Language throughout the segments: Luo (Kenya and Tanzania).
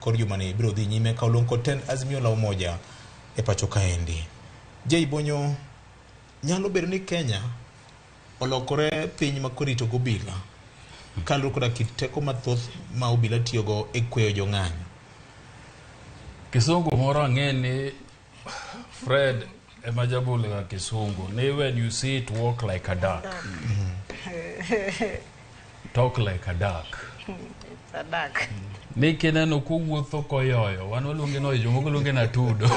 kod jumani biro dhi nyime ka olong kod ten azimio la umoja e pacho kaendi. Bonyo, nyalo bedo ni Kenya olokore piny makorito gobila kaluwore koda kit teko mathoth ma obila tiyogo e kweyo jong'anyo. Kisungu moro ang'eni Fred emajabul ga kisungu ni when you see it walk like a duck, talk like a duck. It's a duck. Ni kineno kuwuotho koyoyo, wan waluonge no jomoko luonge na tudo.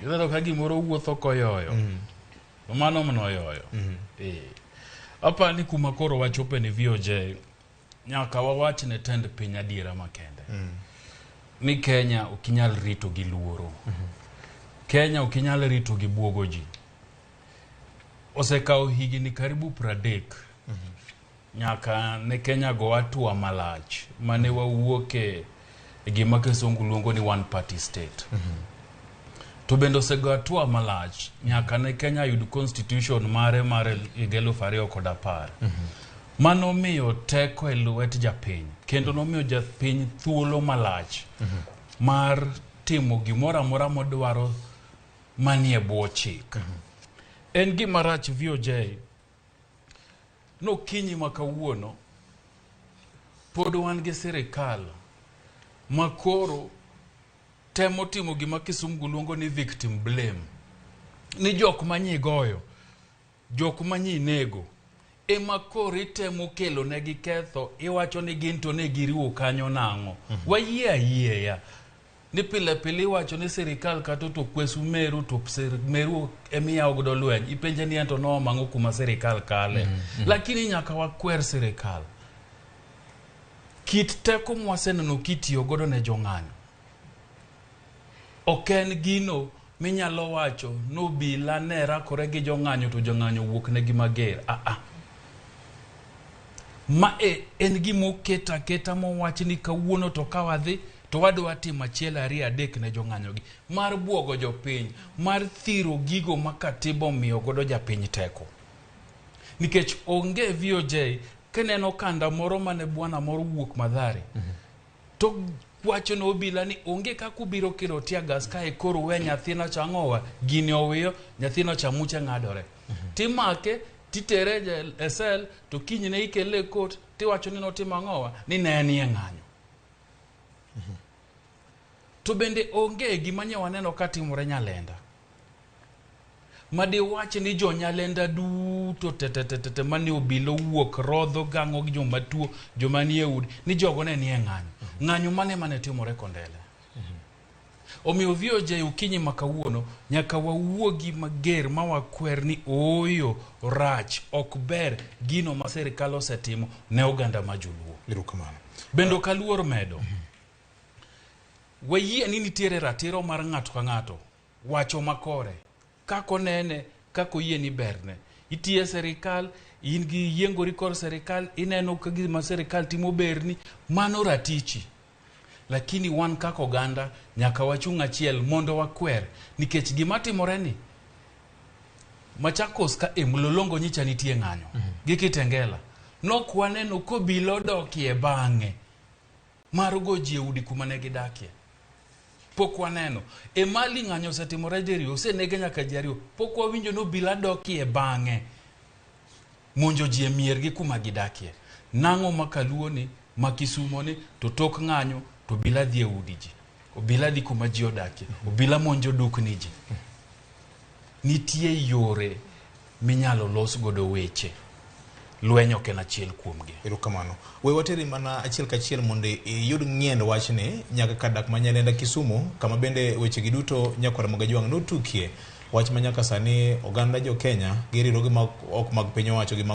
Kineno ka gimoro wuotho koyoyo. Mano manoyoyo. Apa ni kuma koro wachope ni VOJ nyaka wawachne tend piny adiera makende. Ni Kenya ukinyal rito gi luoro. Kenya ukinyal rito gi buogo ji. Osekao higini karibu 30. Nyaka ne Kenya go atua malach mane wawuoke gima kisungu luongo ni one party state. To bendo sego atua malach nyaka ne Kenya yud constitution mare 2010. Mano miyo teko e lwet japiny kendo nomiyo japiny thuolo malach mar timo gimoro amora modwaro manie bwo chik. En gima rach VOJ no kinyi makawuono pod wan gi sirkal makoro temo timo gima kisungu luongo ni victim blame. Ni jok manyi goyo, jok manyi nego ema koro itemo kelo negi ketho, iwacho ni gin to ne giriwo kanyo nang'o. Wayie ayieya ni pile pile iwacho ni sirkal kata to kwesu meru to meru emiyawo godo lweny, ipenje ni ento no mang'o kuma sirkal kale. Lakini nyaka wakwer sirkal. Kit teko mwaseneno kitiyo godo ne jong'anyo oken Gino minyalo wacho no bila ne rakore gi jong'anyo to jong'anyo wuok ne gi mager. Ma en gimo keta mowach ni kawuono to kawadhi to wadwa timo achiel ariyo adek ne jong'anyo gi mar buogo jopiny, mar thiro gigo makatiba miyo godo japiny teko. Nikech onge VOJ keneno kanda moro mane bwana moro wuok Madhare to wacho no obila ni onge kakubiro kiro tiagas ka koro we nyathino chang'owa gini owiyo nyathino chamuche ng'adore. Timake titere e sel to kinyne ikele kot tiwacho ni notimo ang'owa ni ne nie ng'anyo. To bende onge gima nyawaneno katimore Nyalenda. Madi wache ni jo Nyalenda duto te mani obilo wuok rodho gang'o gi joma tuo, joma nie udi ni jogo ne nie ng'anyo. Ng'anyo mane timore Kondele. Omiyo VOJ ukinyi makawuono nyaka wawuogi mager ma wakwer ni oyo rach ok ber gino ma sirkal osetimo ne oganda majuluo. Erokamano. Bendo kaluor medo. Wayie ni nitiere ratiro mar ng'ato ka ng'ato wacho makore kako nene kako yie ni berne. Itie sirkal, in gi yiengori kor sirkal, ineno ka gima sirkal timo berni, mano ratichi. Lakini wan kako oganda nyaka wachung' achiel mondo wakwer nikech gima timore ni Machakos ka Mlolongo nyicha nitie ng'anyo gi Kitengela nok waneno kobilo dokie bang'e mar goji e udi kuma ne gidakie. Pok waneno Mali ng'anyo osetimore diriyo, osenege nyaka ji ariyo, pok wawinjo no bila dokie bang'e monjo ji e miergi kuma gidakie. Nang'o makaluo ni makisumo ni to tok ng'anyo to bila dhi e udi ji, obila dhi kuma ji odakie, obila monjo dukni ji. Nitie yore minyalo los godo weche. Lwenyo ken achiel kuomgi. Erokamano. We wateri mana achiel kachiel mondo yud ng'ien wachne nyaka kadak ma Nyalenda Kisumu kama bende weche giduto nyaka Ramogi no tukie. Wach ma nyaka sani oganda jo Kenya girirogi ok mag piny owacho gi